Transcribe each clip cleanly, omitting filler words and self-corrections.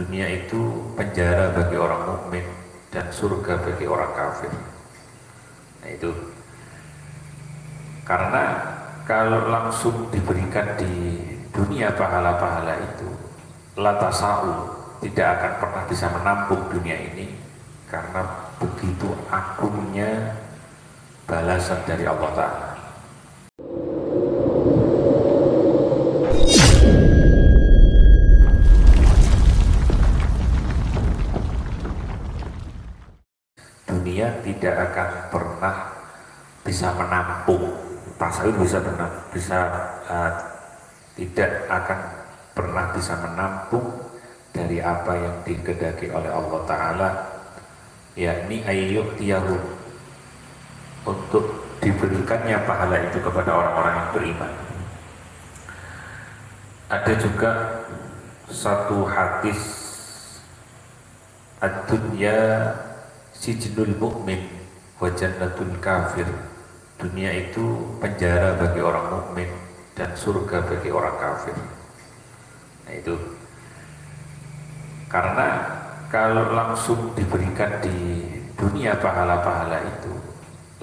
Dunia itu penjara bagi orang mukmin dan surga bagi orang kafir. Nah itu karena kalau langsung diberikan di dunia pahala-pahala itu, latasau tidak akan pernah bisa menampung dunia ini karena begitu agungnya balasan dari Allah Ta'ala. Dunia tidak akan pernah bisa menampung, tasawuf tidak akan pernah bisa menampung dari apa yang dikehendaki oleh Allah Ta'ala, yakni ayyu'tiyahu, untuk diberikannya pahala itu kepada orang-orang yang beriman. Ada juga satu hadis, ad-dunya sijnul mu'min wa jannatul kafir. Dunia itu penjara bagi orang mukmin dan surga bagi orang kafir. Nah itu karena kalau langsung diberikan di dunia pahala-pahala itu,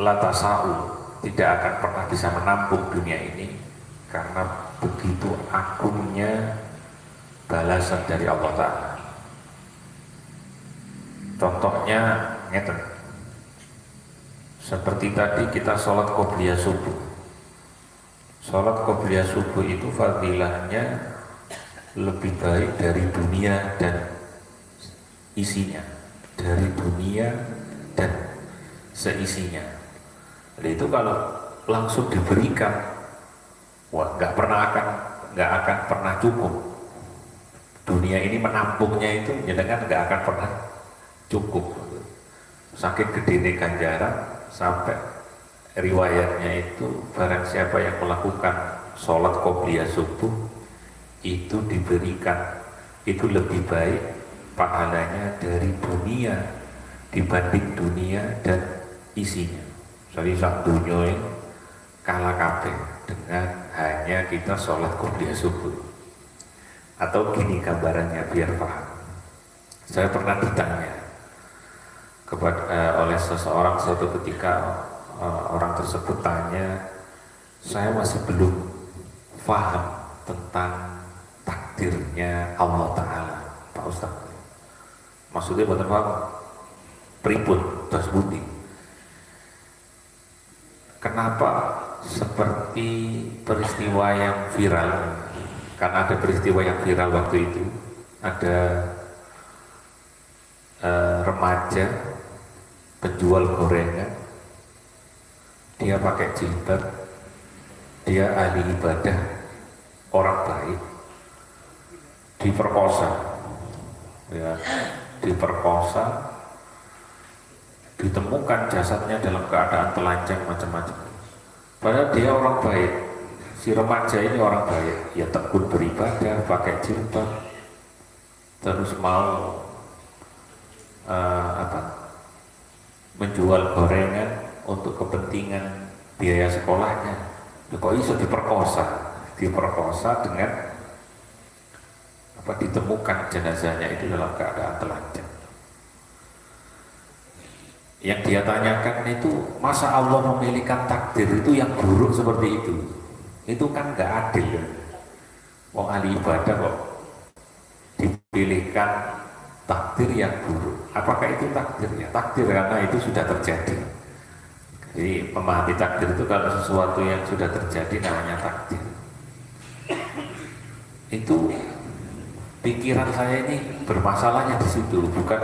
latasau tidak akan pernah bisa menampung dunia ini karena begitu agungnya balasan dari Allah Ta'ala. Contohnya ngeten, seperti tadi kita sholat qobliyah subuh. Sholat qobliyah subuh itu fadilahnya lebih baik dari dunia dan isinya, dari dunia dan seisinya. Jadi itu kalau langsung diberikan, wah nggak akan pernah cukup. Dunia ini menampungnya itu, jangan nggak akan pernah cukup. Saking gede ganjaran sampai riwayatnya itu barang siapa yang melakukan sholat qobliyah subuh itu diberikan itu lebih baik pahalanya dari dunia dibanding dunia dan isinya. Jadi sak dunia ini kalah kabeh dengan hanya kita sholat qobliyah subuh. Atau gini gambarannya biar paham. Saya pernah ditanya oleh seseorang suatu ketika, orang tersebut tanya, saya masih belum paham tentang takdirnya Allah Ta'ala, Pak Ustaz. Maksudnya bukan paham pripun terus budi. Kenapa seperti peristiwa yang viral? Karena ada peristiwa yang viral waktu itu, ada remaja penjual gorengan, dia pakai jilbab, dia ahli ibadah, orang baik, diperkosa, ditemukan jasadnya dalam keadaan telanjang macam-macam. Padahal dia orang baik, si remaja ini orang baik, ya tekun beribadah, pakai jilbab, terus mau menjual gorengan untuk kepentingan biaya sekolahnya. Kok bisa diperkosa dengan ditemukan jenazahnya itu dalam keadaan telanjang. Yang dia tanyakan itu, masa Allah memilihkan takdir itu yang buruk seperti itu? Itu kan nggak adil. Wong ahli ibadah kok dipilihkan takdir yang buruk. Apakah itu takdirnya? Takdir karena itu sudah terjadi. Jadi memahami takdir itu kalau sesuatu yang sudah terjadi namanya takdir. Itu pikiran saya ini bermasalahnya di situ, bukan.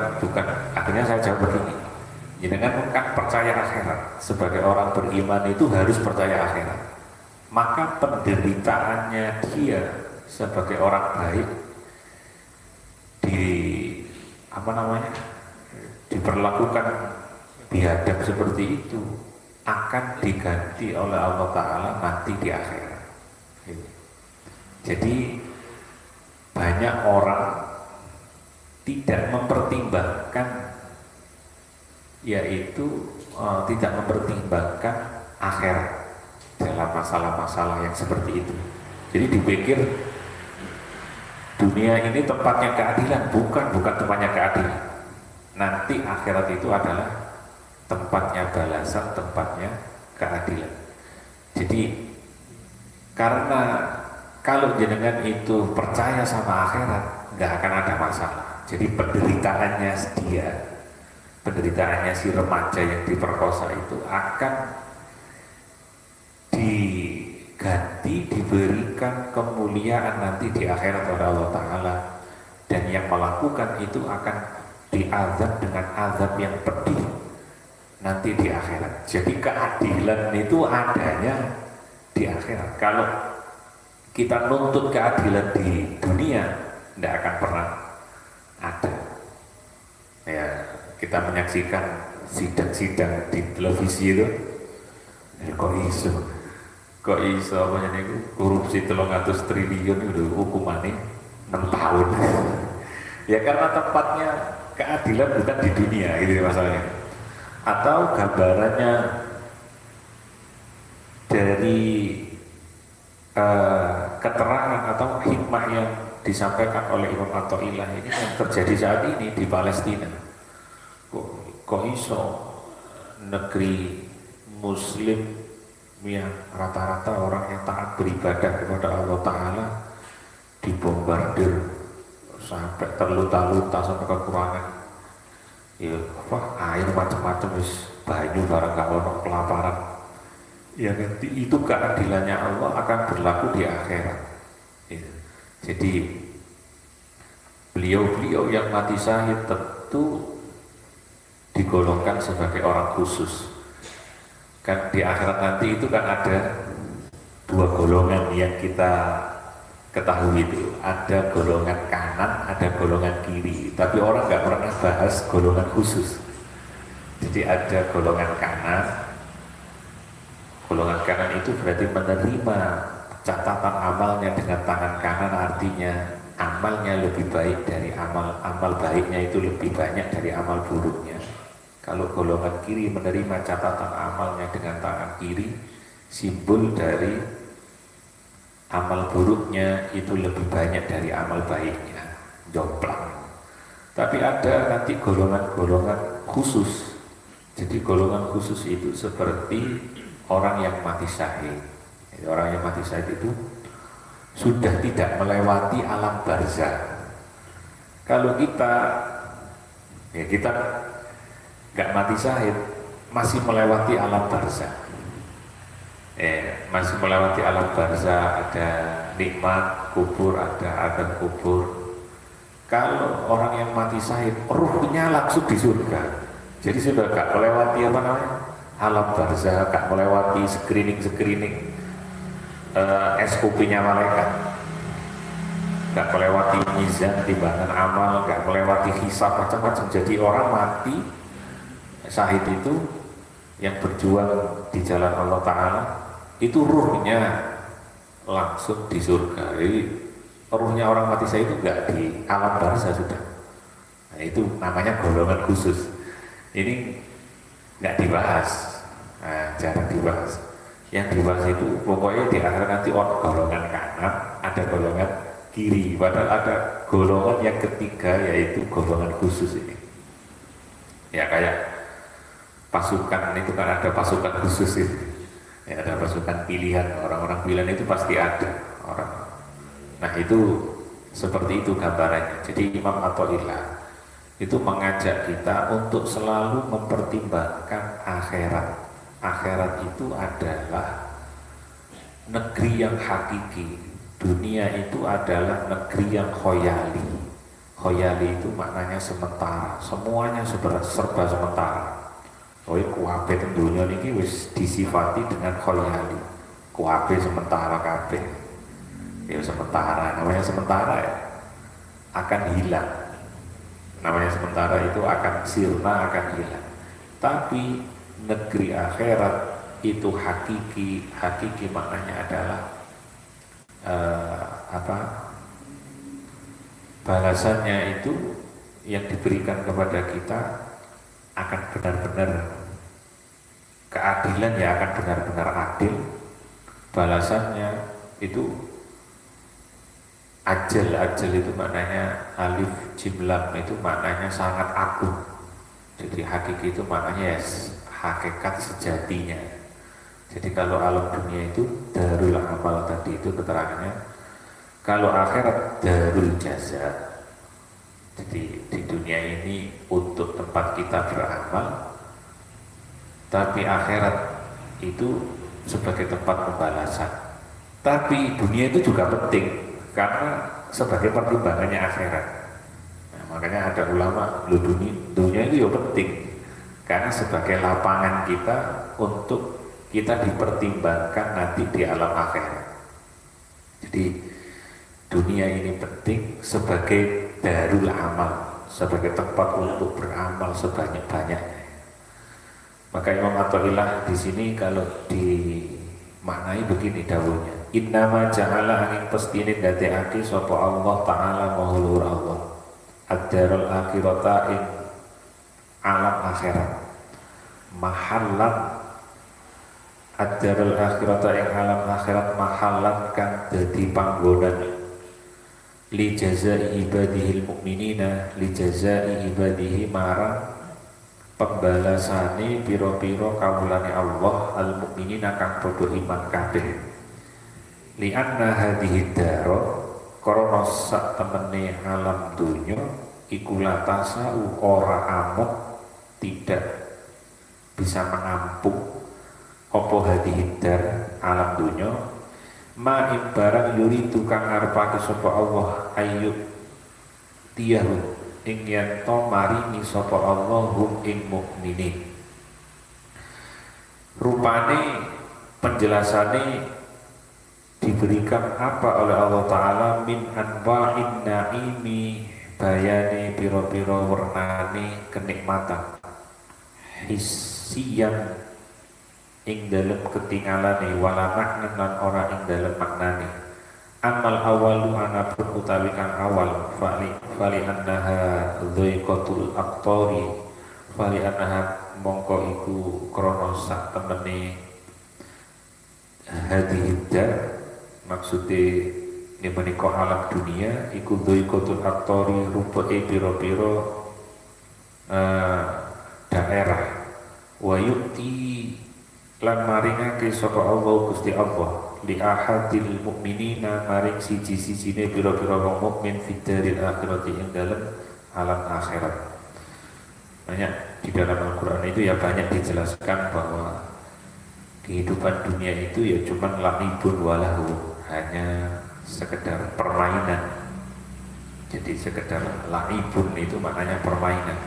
Akhirnya saya jawab begini. Jangan kan percaya akhirat. Sebagai orang beriman itu harus percaya akhirat. Maka penderitaannya dia sebagai orang baik diperlakukan biadab seperti itu akan diganti oleh Allah Ta'ala nanti di akhirat. Jadi banyak orang tidak mempertimbangkan, yaitu tidak mempertimbangkan akhirat dalam masalah-masalah yang seperti itu. Jadi dipikir Dunia ini tempatnya keadilan, bukan tempatnya keadilan. Nanti akhirat itu adalah tempatnya balasan, tempatnya keadilan. Jadi karena kalau jenengan itu percaya sama akhirat, nggak akan ada masalah. Jadi penderitaannya si remaja yang diperkosa itu akan diganti, diberikan kemuliaan nanti di akhirat oleh Allah Ta'ala, dan yang melakukan itu akan diazab dengan azab yang pedih nanti di akhirat. Jadi keadilan itu adanya di akhirat. Kalau kita nuntut keadilan di dunia, tidak akan pernah ada. Ya, kita menyaksikan sidang-sidang di televisi itu, kok iso apa itu korupsi 300 triliun itu hukumannya 6 tahun. Ya karena tempatnya keadilan bukan di dunia, gitu masalahnya. Atau gambarannya dari keterangan atau hikmah yang disampaikan oleh Imam Athaillah ini yang terjadi saat ini di Palestina. Kok iso negeri Muslim yang rata-rata orang yang taat beribadah kepada Allah Ta'ala dibombardir sampai terluta-luta, sampai kekurangan ya apa air macam-macam, wis banyu barang gak ono, kelaparan. Ya itu keadilannya Allah akan berlaku di akhirat ya. Jadi beliau-beliau yang mati syahid tentu digolongkan sebagai orang khusus. Kan di akhirat nanti itu kan ada dua golongan yang kita ketahui itu, ada golongan kanan, ada golongan kiri, tapi orang nggak pernah bahas golongan khusus. Jadi ada golongan kanan itu berarti menerima catatan amalnya dengan tangan kanan, artinya amalnya lebih baik dari amal baiknya itu lebih banyak dari amal buruknya. Kalau golongan kiri menerima catatan amalnya dengan tangan kiri, simbol dari amal buruknya itu lebih banyak dari amal baiknya, jomplang. Tapi ada nanti golongan khusus. Jadi golongan khusus itu seperti orang yang mati syahid. Jadi orang yang mati syahid itu sudah tidak melewati alam barzah. Kalau kita nggak mati syahid, masih melewati alam barzah. Masih melewati alam barzah, ada nikmat kubur, ada adab kubur. Kalau orang yang mati syahid, ruhnya langsung di surga. Jadi sudah nggak melewati alam barzah, nggak melewati screening SOP-nya malaikat, nggak melewati mizan timbangan amal, nggak melewati hisab macam-macam. Jadi orang mati syahid itu yang berjuang di jalan Allah Ta'ala itu ruhnya langsung di surga. Jadi ruhnya orang mati syahid itu enggak di alam barzah sudah. Nah, itu namanya golongan khusus. Ini enggak dibahas, jarang dibahas. Yang dibahas itu pokoknya di akhirat nanti golongan kanan, ada golongan kiri, padahal ada golongan yang ketiga yaitu golongan khusus ini. Ya kayak pasukan itu kan ada pasukan khusus itu, ya, ada pasukan pilihan, orang-orang pilihan itu pasti ada orang. Nah itu seperti itu gambarannya. Jadi Imam Athaillah itu mengajak kita untuk selalu mempertimbangkan akhirat. Akhirat itu adalah negeri yang hakiki, dunia itu adalah negeri yang khoyali. Khoyali itu maknanya sementara, semuanya serba sementara. Kuwabe tentunya ini wis disifati dengan khoyali. Kuwabe sementara kabeh. Ya sementara, namanya sementara ya, akan hilang. Namanya sementara itu akan sirna, akan hilang. Tapi negeri akhirat itu hakiki. Hakiki maknanya adalah balasannya itu yang diberikan kepada kita akan benar-benar keadilan, ya akan benar-benar. Benar adil, balasannya itu Ajal itu maknanya alif jim lam itu maknanya sangat agung. Jadi hakiki itu maknanya ya hakikat sejatinya. Jadi kalau alam dunia itu darul amal tadi itu keterangannya. Kalau akhirat darul jaza. Jadi di dunia ini untuk tempat kita beramal, tapi akhirat itu sebagai tempat pembalasan. Tapi dunia itu juga penting karena sebagai pertimbangannya akhirat. Nah, makanya ada ulama, dunia itu ya penting karena sebagai lapangan kita untuk kita dipertimbangkan nanti di alam akhirat. Jadi dunia ini penting sebagai darul amal, sebagai tempat untuk beramal sebanyak-banyaknya. Maka Imam Athaillah di sini kalau dimaknai begini dawuhnya. Innama ja'ala angin pestine dadekake sapa Allah taala mahulur Allah. Ad-darul akhirata ing alam akhirat. Mahallan ad-darul akhirata ing alam akhirat mahallan kang dadi panggonan li jazai ibadihil mukminina li jazai ibadihi marang pembalasane piro-piro kawulane Allah al mukminina kang padha iman kabeh li anna hadhihi daro krana sak temene alam dunya iku latasau ora amot tidak bisa menampung apa hadhihi dar alam dunya ma barang yuri tukang ngarepake sapa Allah ayyub tiyahu ing yen to maringi sapa Allah hum ing mukminin. Rupane penjelasane diberikan apa oleh Allah Ta'ala min anwa'in na'imi bayane piro-piro wernane kenikmatan hissiyan ing dalem ketinggalane wala maknan lan ora ing dalem maknane. Amal awalu anapun utawi kang awal fali annaha dhaiqatul aqtari fali annaha mongko iku krana sak temene hadidda maksude ini menika alam dunia iku dhaiqatul aqtari rupake pira-pira daerah wa yu'ti lan maringake sapa Allah Gusti Allah li ahadil mukminina maring siji-sijine pira-pira wong mukmin fidaril akhirati ing dalem alam akhirat. Banyak di dalam Al-Qur'an itu ya banyak dijelaskan bahwa kehidupan dunia itu ya cuman lahibun walahu, hanya sekedar permainan. Jadi sekedar lahibun itu maknanya permainan.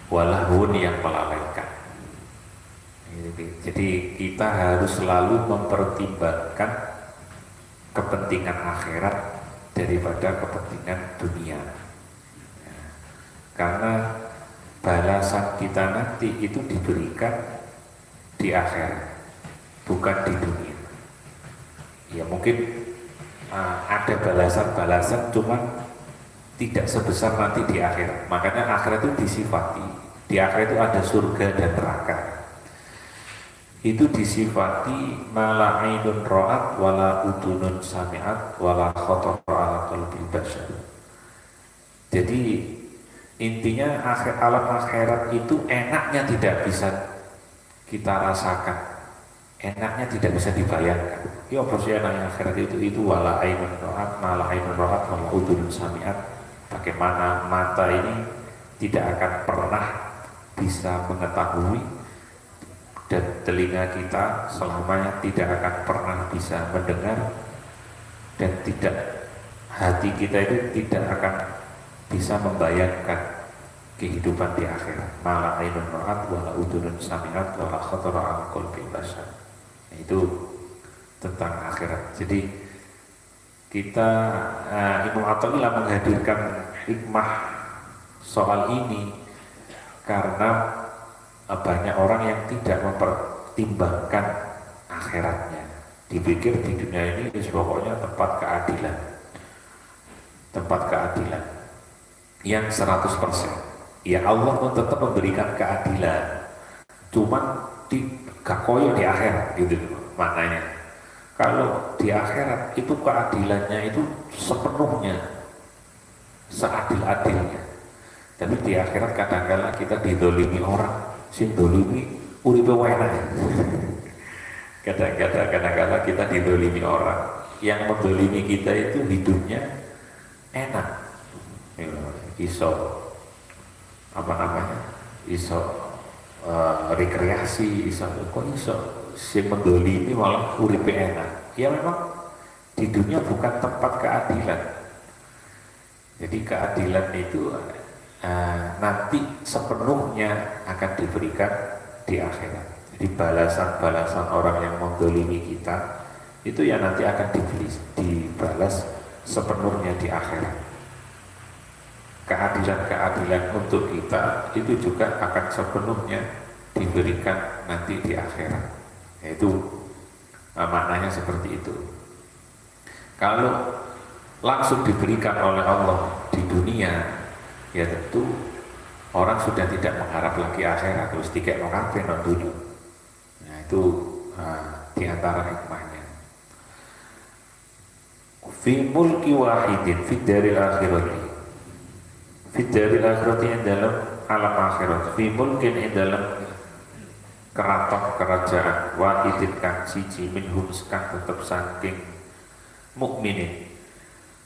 Walahun yang melalaikan. Jadi kita harus selalu mempertimbangkan kepentingan akhirat daripada kepentingan dunia ya, karena balasan kita nanti itu diberikan di akhirat bukan di dunia. Ya mungkin ada balasan-balasan cuman tidak sebesar nanti di akhirat. Makanya akhirat itu disifati, di akhirat itu ada surga dan neraka. Itu disifati mala ainun ra'at wala udunun sami'at wala khatara ala qalbil bashar. Jadi intinya alam akhirat itu enaknya tidak bisa kita rasakan, enaknya tidak bisa dibayangkan. Ya apa sih enaknya akhirat itu wala ainun ra'at mala ainun ra'at wala udunun sami'at. Bagaimana mata ini tidak akan pernah bisa mengetahui dan telinga kita selamanya tidak akan pernah bisa mendengar dan tidak hati kita itu tidak akan bisa membayangkan kehidupan di akhirat. Mala ainun ra'at wala udunun sami'at wala khatara ala qalbi bashar. Itu tentang akhirat. Jadi kita Imam Athaillah menghadirkan hikmah soal ini karena banyak orang yang tidak mempertimbangkan akhiratnya. Dipikir di dunia ini pokoknya tempat keadilan, tempat keadilan yang 100%. Ya Allah pun tetap memberikan keadilan, cuman gak koyo di akhirat gitu maknanya. Kalau di akhirat itu keadilannya itu sepenuhnya, seadil-adilnya. Tapi di akhirat kadang-kala kita didolimi orang, sing dolimi uripe enak. Kadang-kala kita didolimi orang, yang mendolimi kita itu hidupnya enak, iso apa namanya, iso rekreasi, iso kok iso sing mendolimi malah uripe enak. Ya memang di dunia bukan tempat keadilan. Jadi keadilan itu nanti sepenuhnya akan diberikan di akhirat. Jadi balasan-balasan orang yang mendolimi kita itu ya nanti akan dibalas sepenuhnya di akhirat. Keadilan-keadilan untuk kita itu juga akan sepenuhnya diberikan nanti di akhirat. Yaitu maknanya seperti itu. Kalau langsung diberikan oleh Allah di dunia, ya tentu orang sudah tidak mengharap lagi akhirat, terus tiket no kabeh no dunia. Nah itu diantara hikmahnya. Fi mulki wahidin fi daril akhirati, fi daril akhirati yang dalam alam akhirat, fi mulkin yang dalam keraton kerajaan wahidin kang siji minhum kang tetep saking mukminin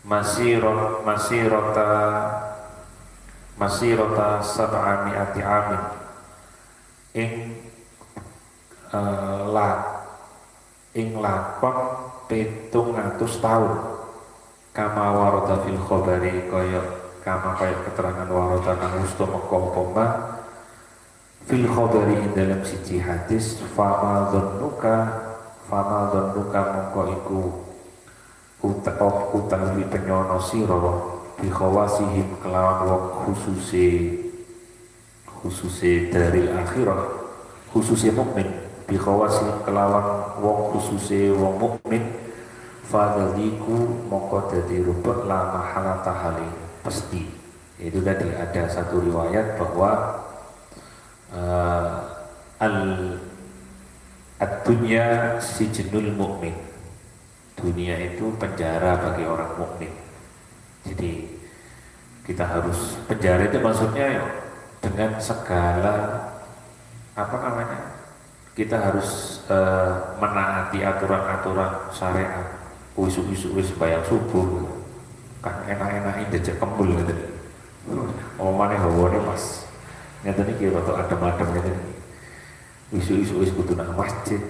masirota sab'ami'ati amin ing lakon 700 tahun kama warada fil khabari kaya keterangan warada nang usta mengko fil khabari ing dalam siji hadis fama dhannuka mongko iku utawi penyono sira bi khawasihim kelawan wong khususe dari akhirah khususe mukmin bi khawasihim kelawan wong khususe wong mukmin fadaliku mongko dadi rubek la mahalata hali pasti. Itu tadi ada satu riwayat bahwa ad-dunya sijnul mukmin, dunia itu penjara bagi orang mukmin. Jadi kita harus, penjara itu maksudnya dengan segala apa namanya, kita harus menaati aturan-aturan syariat. Isu-isu bayang subuh kan enak-enakin dejek kembul gitu. Omane hawane pas ngeten iki rada adem-adem ngeten. Isu-isu kudu nang masjid.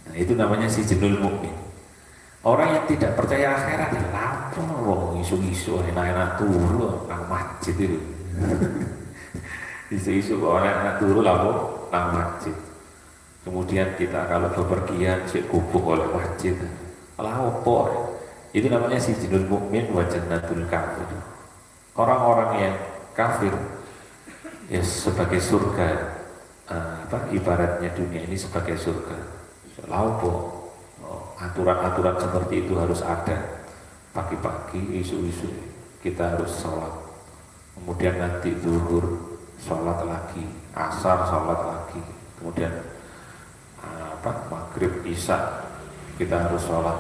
Nah, itu namanya si jenul mukmin. Orang yang tidak percaya akhirat ya lapor wong isu-isu enak-enak turu nang masjid itu. Isu-isu enak-enak turu lapor nang masjid. Kemudian kita kalau bepergian sik gubuk oleh masjid. Lapor. Itu namanya si jenul mukmin wa jannatul kafir. Orang-orang yang kafir ya sebagai surga, ibaratnya dunia ini sebagai surga. Lapor. Aturan-aturan seperti itu harus ada. Pagi-pagi, isu-isu kita harus sholat. Kemudian nanti zuhur sholat lagi, asar sholat lagi. Kemudian maghrib, isya kita harus sholat.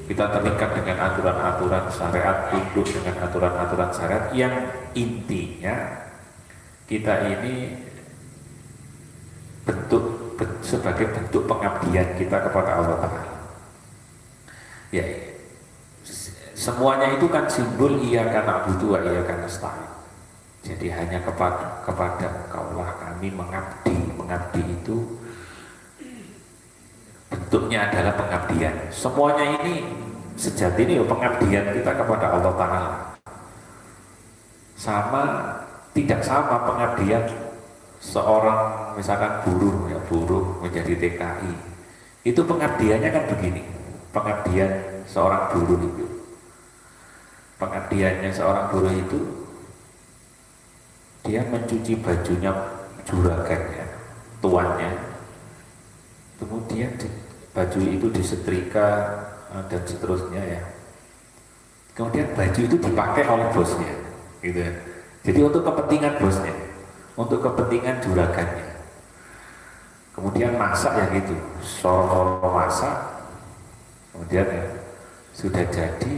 Kita terikat dengan aturan-aturan syariat, tunduk dengan aturan-aturan syariat yang intinya kita ini sebagai bentuk pengabdian kita kepada Allah Ta'ala. Ya, semuanya itu kan simbol iyyaka na'budu wa iyyaka nasta'in. Jadi hanya kepada Engkaulah kami mengabdi. Mengabdi itu bentuknya adalah pengabdian. Semuanya ini sejatinya pengabdian kita kepada Allah Ta'ala. Tidak sama pengabdian seorang misalkan buruh menjadi TKI. Itu pengabdiannya kan begini. Pengabdian seorang buruh itu. Pengabdiannya seorang buruh itu dia mencuci bajunya juragannya, tuannya. Kemudian baju itu disetrika dan seterusnya ya. Kemudian baju itu dipakai oleh bosnya, gitu ya. Jadi untuk kepentingan bosnya, untuk kepentingan juragannya. Kemudian masak ya gitu, soro masak, kemudian ya, sudah jadi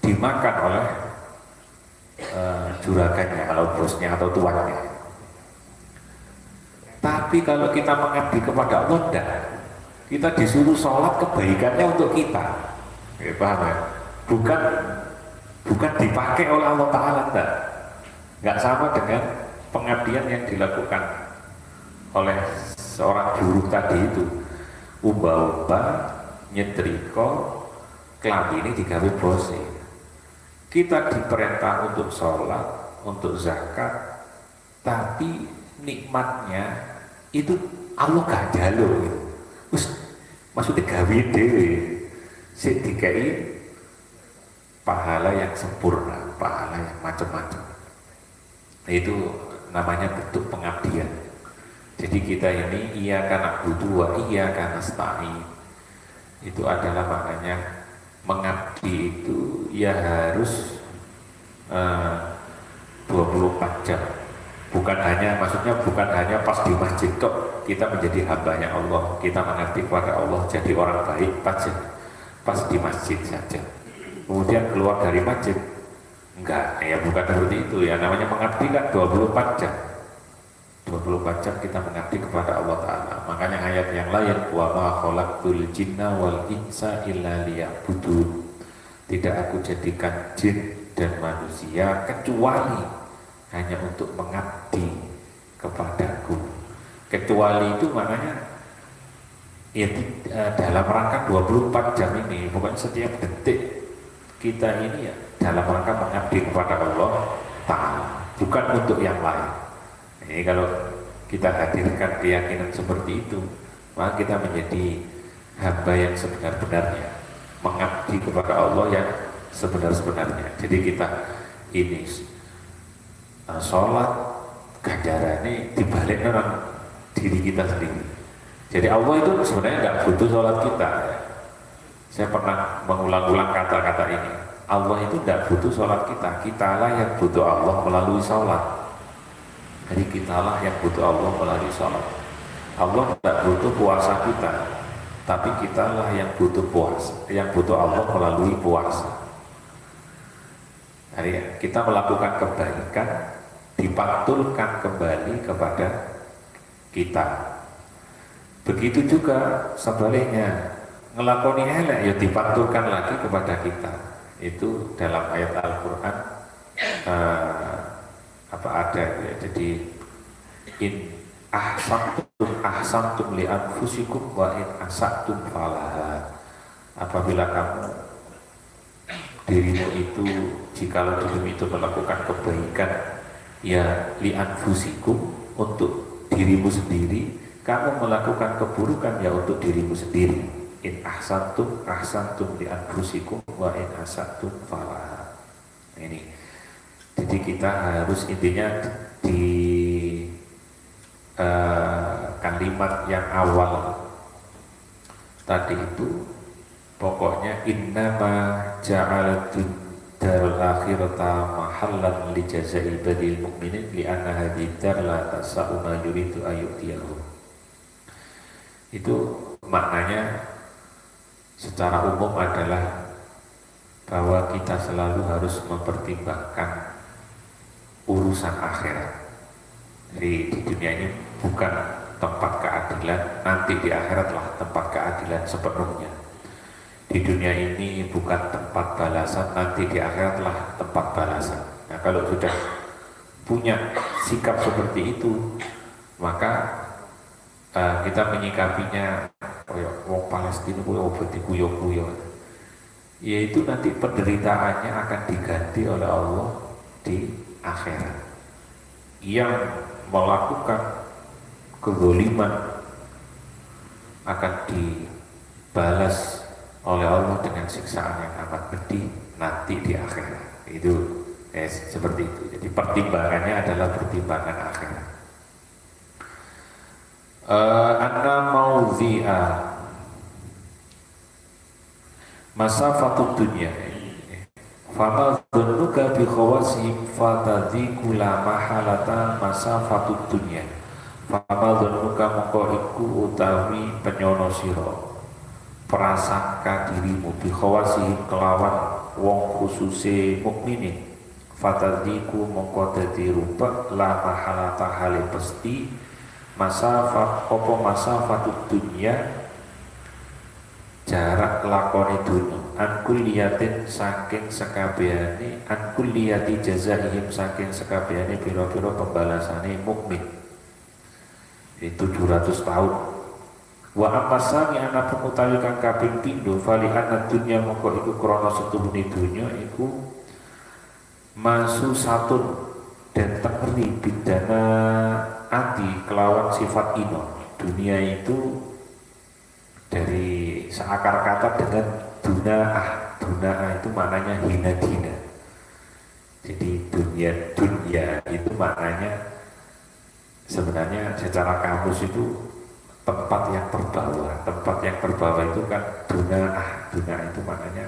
dimakan oleh juragannya kalau bosnya atau tuannya. Tapi kalau kita mengabdi kepada Allah, enggak. Kita disuruh sholat kebaikannya untuk kita. Ya, paham ya? Bukan dipakai oleh Allah Ta'ala, enggak sama dengan pengabdian yang dilakukan oleh seorang buruh tadi itu. Umba-umba, nyetrika, klambi ini digawe bose. Kita diperintah untuk sholat, untuk zakat, tapi nikmatnya itu Allah gak jaluk gitu. Maksudnya gawe dhewe sik dikai pahala yang sempurna, pahala yang macam-macam. Itu namanya bentuk pengabdian. Jadi kita ini iyyaka na'budu wa iyyaka nasta'in. Itu adalah maknanya mengabdi itu ya harus 24 jam. Maksudnya bukan hanya pas di masjid kok kita menjadi hambanya Allah, kita mengabdi kepada Allah jadi orang baik pas di masjid saja. Kemudian keluar dari masjid enggak, ya bukan seperti itu ya. Namanya mengabdi kan 24 jam. 24 jam kita mengabdi kepada Allah Ta'ala. Makanya ayat yang lain, wa ma khalaqtul jinna wal insa illa liya'budun. Tidak aku jadikan jin dan manusia kecuali hanya untuk mengabdi kepadaku. Kecuali itu maknanya ya dalam rangka 24 jam ini, bukan setiap detik kita ini ya dalam rangka mengabdi kepada Allah Ta'ala, bukan untuk yang lain. Ini kalau kita hadirkan keyakinan seperti itu, maka kita menjadi hamba yang sebenar-benarnya, mengabdi kepada Allah yang sebenar-benarnya. Jadi kita ini sholat ganjarannya dibalik orang diri kita sendiri. Jadi Allah itu sebenarnya nggak butuh sholat kita. Saya pernah mengulang-ulang kata-kata ini. Allah itu nggak butuh sholat kita. Kitalah yang butuh Allah melalui sholat. Jadi kitalah yang butuh Allah melalui sholat. Allah tidak butuh puasa kita, tapi kitalah yang butuh puasa, yang butuh Allah melalui puasa. Jadi kita melakukan kebaikan dipantulkan kembali kepada kita. Begitu juga sebaliknya, ngelakoni elek ya dipantulkan lagi kepada kita. Itu dalam ayat Al-Quran ada ya. Jadi in ahsantum li anfusikum wa in asatum falaha. Apabila kamu dirimu itu jikalau dirimu itu melakukan kebaikan ya li anfusikum untuk dirimu sendiri, kamu melakukan keburukan ya untuk dirimu sendiri. In ahsantum li anfusikum wa in asatum falaha. Ini jadi kita harus intinya di kalimat yang awal tadi itu pokoknya innama ja'altud darul akhirata mahallan li jazai badil mu'minin li anna hadhihi dar la tasa'u ma yuridu ayyutiyahu. Itu maknanya secara umum adalah bahwa kita selalu harus mempertimbangkan urusan akhirat. Jadi di dunia ini bukan tempat keadilan, nanti di akhiratlah tempat keadilan sepenuhnya. Di dunia ini bukan tempat balasan, nanti di akhiratlah tempat balasan. Nah, kalau sudah punya sikap seperti itu, maka kita menyikapinya kayak wong Palestina kuwi obat diguyo-guyo. Yaitu nanti penderitaannya akan diganti oleh Allah di akhirat. Yang melakukan kezaliman akan dibalas oleh Allah dengan siksaan yang amat pedih nanti di akhirat. Itu seperti itu. Jadi pertimbangannya adalah pertimbangan akhirat. Anna mauzi'a masafatud dunya fama dhannuka bi khawasihim fatadhiku la mahalata masafatud dunya fama dhannuka moko iku utawi penyono sira prasangka dirimu bi khawasihim kelawan wong khususe mukminin fatadiku mongko dadi rupa la mahalata hale pesti masafat apa masafatud dunya jarak lakoni dunya an kulliyatin saking sekabehane an kulliyati jazaihim saking sekabehane pira-pira pembalasane mukmin itu 700 tahun wa amasani ana utawi kang kaping pindho fali anna dunya mongko iku krana setuhune dunya iku masu satun dan tengeri bidana ati kelawan sifat ino. Dunia itu dari seakar kata dengan dunaah itu maknanya hina-hina. Jadi dunia itu maknanya sebenarnya secara kamus itu tempat yang terbawah itu kan dunaah itu maknanya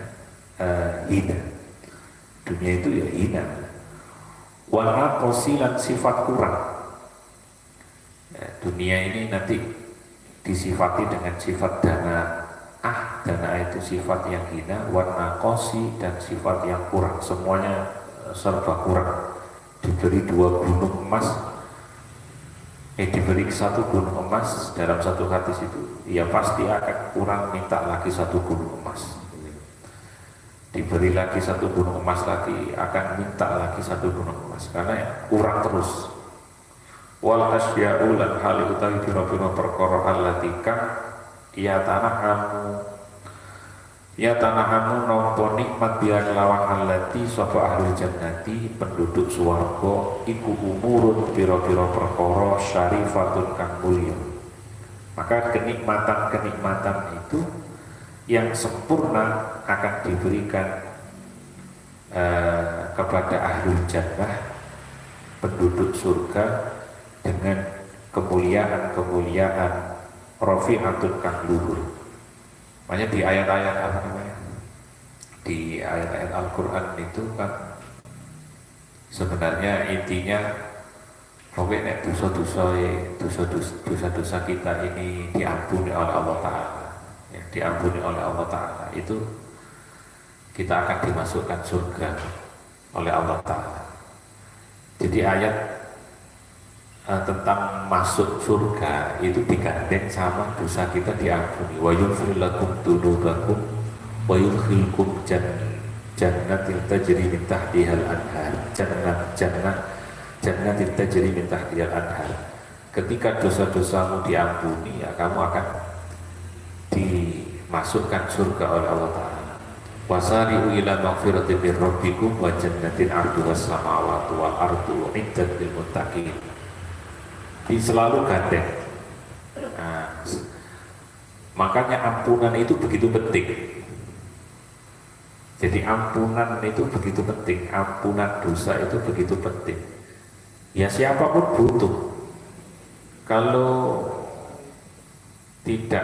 hina. Dunia itu ya hina. Warna kosilan sifat kurang. Ya, dunia ini nanti disifati dengan sifat dana itu sifat yang hina, warna kosi dan sifat yang kurang. Semuanya serba kurang. Diberi 2 gunung emas, diberi 1 gunung emas dalam satu hadis itu, ya pasti akan kurang minta lagi 1 gunung emas. Diberi lagi 1 gunung emas lagi akan minta lagi 1 gunung emas karena ya, kurang terus. Wal asya'u lan hali utawi pira-pira perkara allati kang ya tanahamu nampa nikmat biya kelawan allati sapa ahli jannati penduduk swarga iku umurun pira-pira perkara syarifatun kang mulya. Maka kenikmatan itu yang sempurna akan diberikan kepada ahli jannah penduduk surga dengan kemuliaan rafi'atun kang luhur. Makanya di ayat-ayat di ayat-ayat Al-Quran itu kan sebenarnya intinya pokoknya dosa-dosa kita ini diampuni oleh Allah Ta'ala. Yang diampuni oleh Allah Ta'ala itu kita akan dimasukkan surga oleh Allah Ta'ala. Jadi ayat tentang masuk surga itu digandeng sama dosa kita diampuni. Wa yughfir lakum dzunubakum wa yudkhilkum jannatin tajri min tahtihal anhar. Jannatin tajri min tahtihal anhar. Ketika dosa-dosamu diampuni, ya kamu akan dimasukkan surga oleh Allah Ta'ala. Wasari'u ila maghfiratin min rabbikum wa jannatin arduha samawati wal ardu uiddat lil muttaqin. Selalu gandeng. Nah, makanya ampunan itu begitu penting. Jadi ampunan itu begitu penting, ampunan dosa itu begitu penting. Ya siapapun butuh. Kalau tidak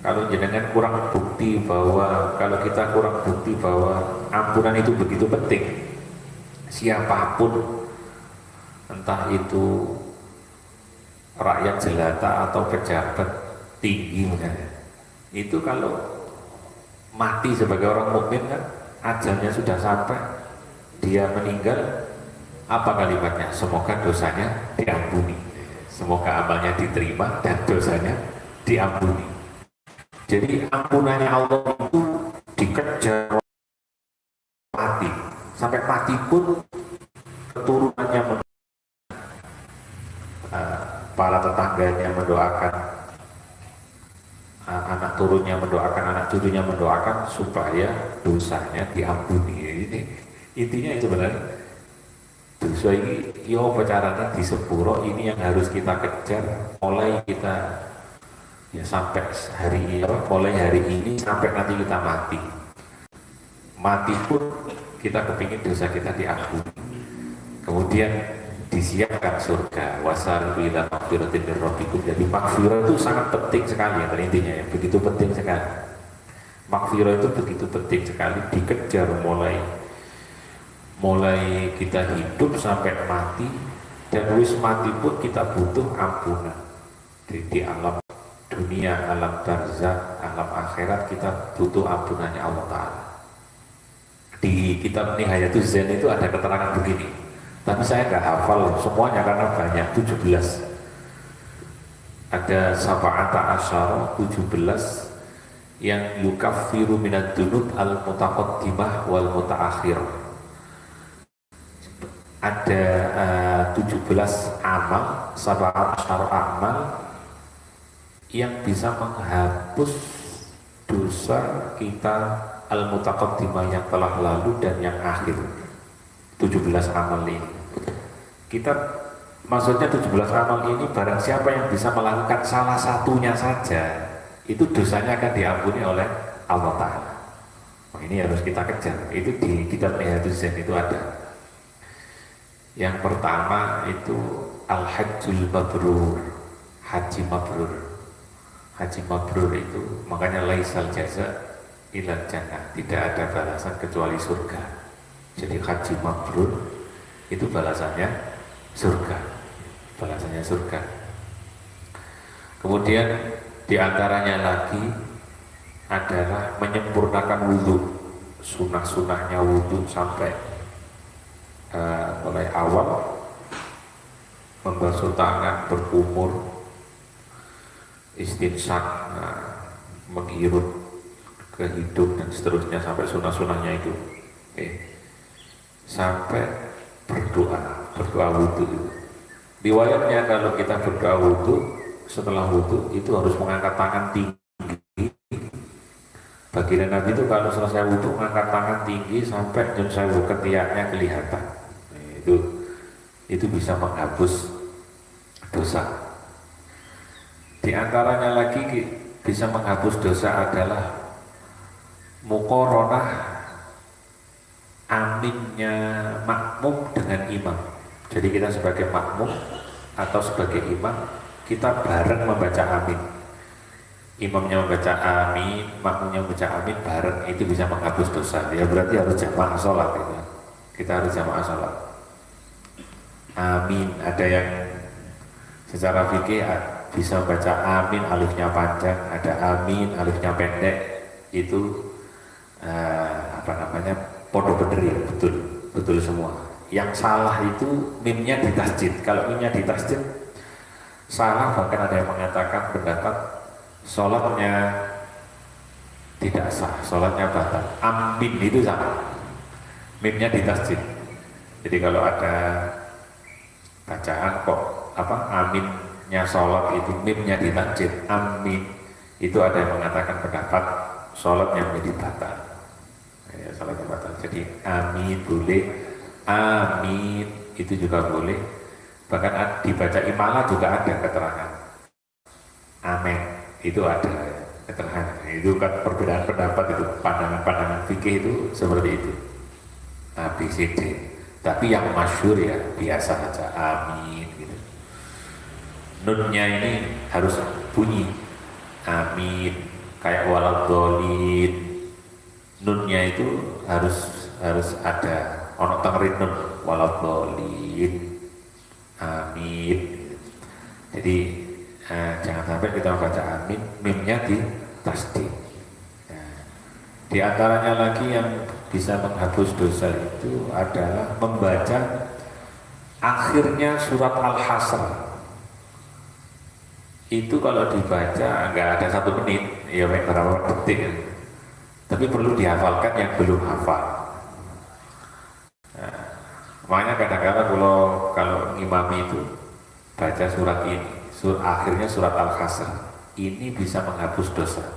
kalau jenengan kurang bukti bahwa ampunan itu begitu penting, siapapun entah itu rakyat jelata atau pejabat tinggi misalnya, itu kalau mati sebagai orang mukmin kan ajalnya sudah sampai, dia meninggal, apa kalimatnya? Semoga dosanya diampuni, semoga amalnya diterima dan dosanya diampuni. Jadi ampunannya Allah itu dikejar mati, sampai mati pun keturunannya para tetangganya mendoakan, anak turunnya mendoakan, anak cucunya mendoakan supaya dosanya diampuni. Ini intinya itu sebenarnya dosa ini yo caranya di sepuro ini yang harus kita kejar mulai kita ya sampai hari ini, mulai hari ini sampai nanti kita mati pun kita kepingin dosa kita diampuni, kemudian disiapkan surga. Wasari'u ila maghfiratin min rabbikum. Jadi maghfirah itu sangat penting sekali ya, intinya ya, begitu penting sekali. Maghfirah itu begitu penting sekali, dikejar mulai kita hidup sampai mati, dan wis mati pun kita butuh ampunan di alam dunia, alam barzakh, alam akhirat kita butuh ampunannya Allah Ta'ala. Di kitab Nihayatul Zen itu ada keterangan begini, tapi saya nggak hafal semuanya karena banyak, 17. Ada sab'ata asyara, 17 yang yukaffiru minad dunub al mutaqaddimah wal mutaakhirah. Ada 17 amal, sab'ata asyara amal yang bisa menghapus dosa kita al-mutaqaddimah yang telah lalu dan yang akhir. 17 amal ini kita, maksudnya 17 amal ini barang siapa yang bisa melakukan salah satunya saja, itu dosanya akan diampuni oleh Allah Ta'ala. Ini harus kita kejar. Itu di kitab Nihayatul Zen itu ada. Yang pertama itu al-hajjul mabrur, haji mabrur. Haji mabrur itu makanya laisal jaza ilal jannah, tidak ada balasan kecuali surga. Jadi haji mabrur itu balasannya surga, balasannya surga. Kemudian diantaranya lagi adalah menyempurnakan wudhu, sunah-sunahnya wudhu sampai mulai awal, membasuh tangan, berkumur, istinsyak, menghirup ke hidung dan seterusnya sampai sunah-sunahnya itu. Sampai berdoa wudhu itu. Riwayatnya kalau kita berdoa wudhu, setelah wudhu itu harus mengangkat tangan tinggi. Baginda Nabi itu kalau selesai wudhu mengangkat tangan tinggi sampai jam saya ketiaknya kelihatan. Itu bisa menghapus dosa. Di antaranya lagi bisa menghapus dosa adalah muqaranah aminnya makmum dengan imam. Jadi kita sebagai makmum atau sebagai imam, kita bareng membaca amin. Imamnya membaca amin, makmumnya membaca amin bareng, itu bisa menghapus dosa. Ya berarti harus jamaah sholat gitu. Kita harus jamaah sholat. Amin, ada yang secara fikih bisa membaca amin alifnya panjang, ada amin alifnya pendek. Itu pondok bener ya, betul semua. Yang salah itu mimnya di tasjid. Kalau mimnya di tasjid salah, bahkan ada yang mengatakan pendapat sholatnya tidak sah, sholatnya batal. Amin itu sama, mimnya di tasjid. Jadi kalau ada bacaan kok aminnya sholat itu mimnya di tasjid, amin, itu ada yang mengatakan pendapat sholatnya menjadi batal. Ya, sholatnya batal. Jadi amin boleh, amin itu juga boleh. Bahkan dibaca imalah juga ada keterangan amin, itu ada keterangan. Itu kan perbedaan pendapat, itu pandangan fikih itu seperti itu, A, B, C, D. Tapi yang masyhur ya biasa saja amin gitu. Nunnya ini harus bunyi amin, kayak waladhdallin. Nunnya itu harus ada ono tengrin nun, waladhdallin, amin. Jadi jangan sampai kita membaca amin mimnya di tasdid. Di antaranya lagi yang bisa menghapus dosa itu adalah membaca akhirnya surat Al-Hasr. Itu kalau dibaca nggak ada 1 menit, ya berapa detik, tapi perlu dihafalkan yang belum hafal. Makanya kadang-kadang kalau ngimami itu baca surat ini, akhirnya surat Al-Hasr, ini bisa menghapus dosa.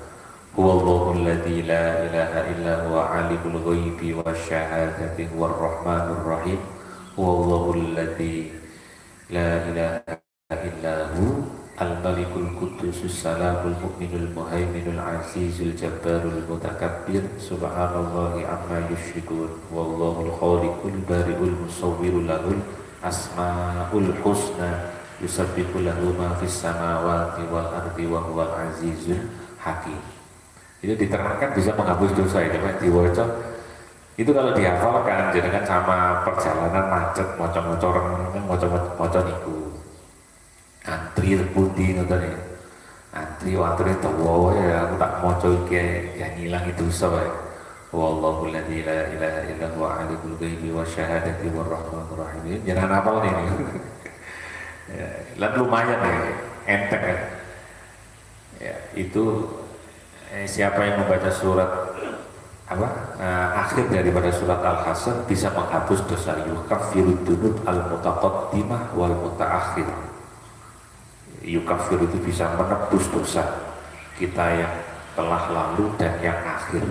Huwallahul ladzi la ilaha illa huwa alimul ghaibi wasyahadati huwar rahmanur rahim. Huwallahul ladzi la ilaha illa hu al-malikul qudusus salamul mu'minul muhaiminul azizul jabbarul mutakabbir subhanallahi amma yusyrikun. Wallahul khaliqul bari'ul musawwirul lahul asmaul husna yusabbihu lahu ma fis samawati wal ardi wa huwal azizul hakim. Itu diterangkan bisa menghapus dosa itu, Pak, diwaca. Itu kalau dihafalkan, jangan sama perjalanan macet, mocong-mocong niku. Antri pundi ngoten ya. Riwayatnya tahu ya aku tak mau coba yang hilang itu soal. Wallahu alladzi la ilaha illa huwa alimul ghaibi wasyahadati warrahmanur rahim. Jangan hafal nih. Ya, lalu lumayan ya, enteng kan. Ya, itu siapa yang membaca surat apa akhir daripada surat Al-Hasan bisa menghapus dosa yukaffiru dzunub al-mutaqaddimah wal mutaakhir. Yukafir itu bisa menebus dosa kita yang telah lalu dan yang akhir.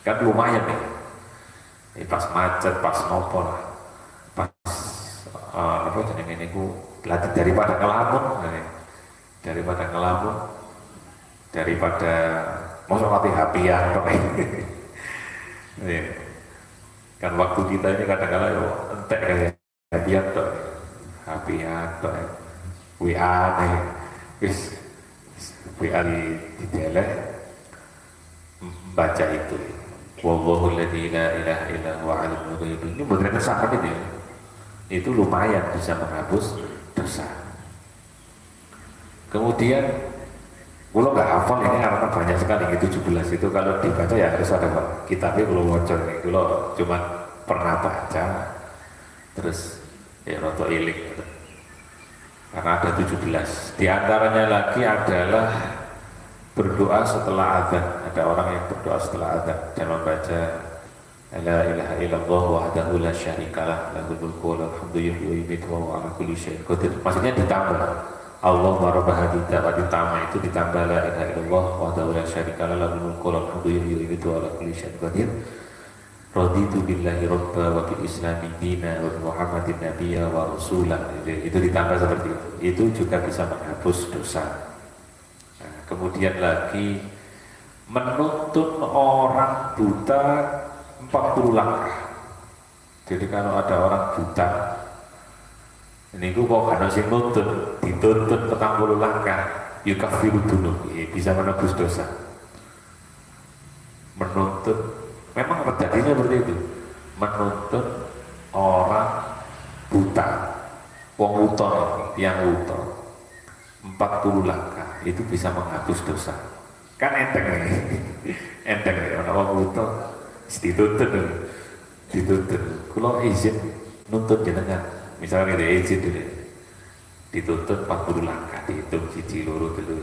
Kan lumayan nih. Pas macet, pas nopo lah, pas apa jenenge niku latih daripada ngelamun, daripada mau mati hapian kok. Kan waktu kita ini kadang-kadang yo entek kayak hapian tok. WA nih, wis WA di tele baca itu. Wallahu alladzi la ilaha illa huwa alimul ghaibi. Ini benar kesalahan ini. Itu lumayan bisa menghapus dosa. Kemudian kalau nggak hafal ini karena banyak sekali gitu 17 itu kalau dibaca ya harus ada kitabnya kalau wajah nih. Kalau cuma pernah baca terus ya roto ilik gitu. Karena ada 17. Di antaranya lagi adalah berdoa setelah azan. Ada orang yang berdoa setelah azan dan membaca la ilaha illallah wahdahu la syarikalah lahul mulku wa lahul hamdu yuhyi wa yumiitu wa huwa ala kulli syai'in qadir. Maksudnya ditambah Allah rabb hadita wa ditambah itu ditambah la ilaha illallah wahdahu la syarikalah lahul mulku wa lahul hamdu yuhyi wa yumiitu wa ala kulli syai'in qadir. Raditu billahi rabba wa bil islami dina wa muhammadin nabiyya wa rasulah. Itu ditambah seperti itu juga bisa menghapus dosa. Nah, kemudian lagi menuntun orang buta 40 langkah. Jadi kalau ada orang buta ini kok ada sing nuntun dituntun 40 langkah yukaffiru dzunub, bisa menebus dosa. Menuntun memang terjadinya seperti itu, menuntun orang buta, wong buta, yang buta 40 langkah itu bisa menghapus dosa. Kan enteng nih, enteng nih orang buta dituntun. Kalau izin nuntut jenengan, misalnya ada izin dulu, dituntut 40 langkah, dihitung siji loro dulu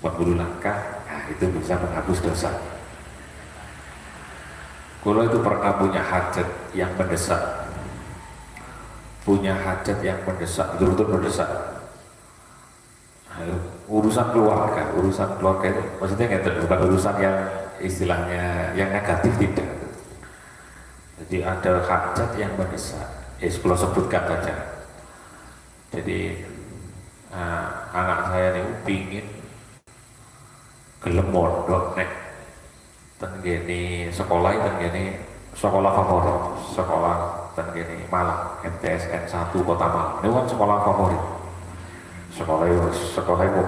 40 langkah, nah itu bisa menghapus dosa. Kalau itu pernah punya hajat yang mendesak, betul-betul mendesak. Urusan keluarga itu maksudnya nggak bukan urusan yang istilahnya yang negatif, tidak. Jadi ada hajat yang mendesak, kalau sebutkan saja. Jadi anak saya nih pingin gelem mondok nek tenggene sekolah favorit, sekolah tenggene Malang, MTSN 1 Kota Malang. Ini kan sekolah favorit. Sekolah itu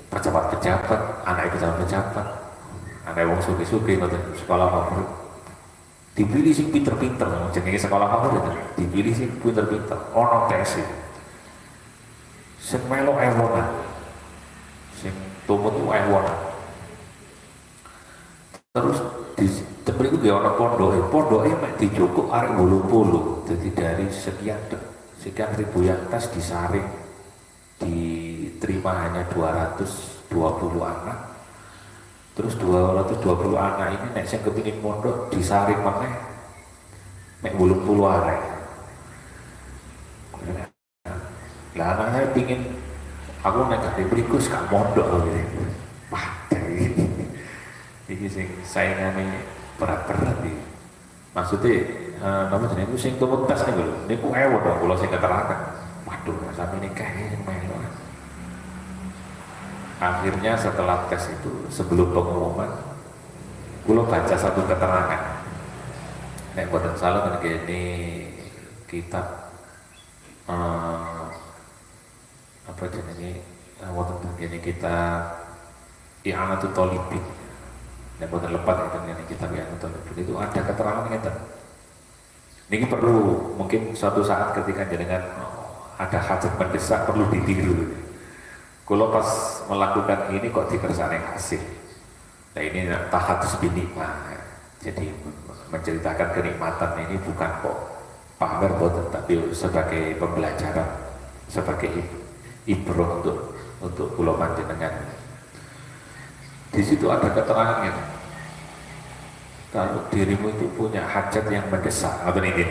pejabat-pejabat, anak pejabat-pejabat, anak wong sugih-sugih ngoten, sekolah favorit. Dipilih sing pinter-pinter, jenenge sekolah favorit, dipilih sing pinter-pinter, ono tes. Sing melo ewonan. Sing tumut ewonan. Terus di tempat itu dia orang pondoknya mek dicukup arek 80. Jadi dari sekian ribu yang tes disaring, diterima hanya 220 anak. Terus 220 anak ini nek sing kepengin pondok disaring meneh mek 80 arek. Lah anak saya pingin aku nek gak diberiku gak mondok gitu. Wah, ini sing saingane berat-berat iki. Maksudnya nama jenenge itu sing tuntas nih lho. Niku ewon dong kula sing keterakan. Waduh, sampe nikah ini melo. Akhirnya setelah tes itu sebelum pengumuman kula baca satu keterangan. Nek boten salah kan gini kitab apa jenenge wonten gini kitab I'anatul Thalibin. Nek boten lepat itu yang kita bilang itu ada keterangan ngeten. Ini perlu mungkin suatu saat ketika jenengan ada hajat mendesak perlu ditiru. Kalau pas melakukan ini kok dikersane hasil. Nah ini tahatus binikmah. Jadi menceritakan kenikmatan ini bukan kok pamer boten, tapi sebagai pembelajaran, sebagai ibrah untuk pulau panjenengan. Di situ ada keterangannya. Kalau dirimu itu punya hajat yang mendesak, atau ini,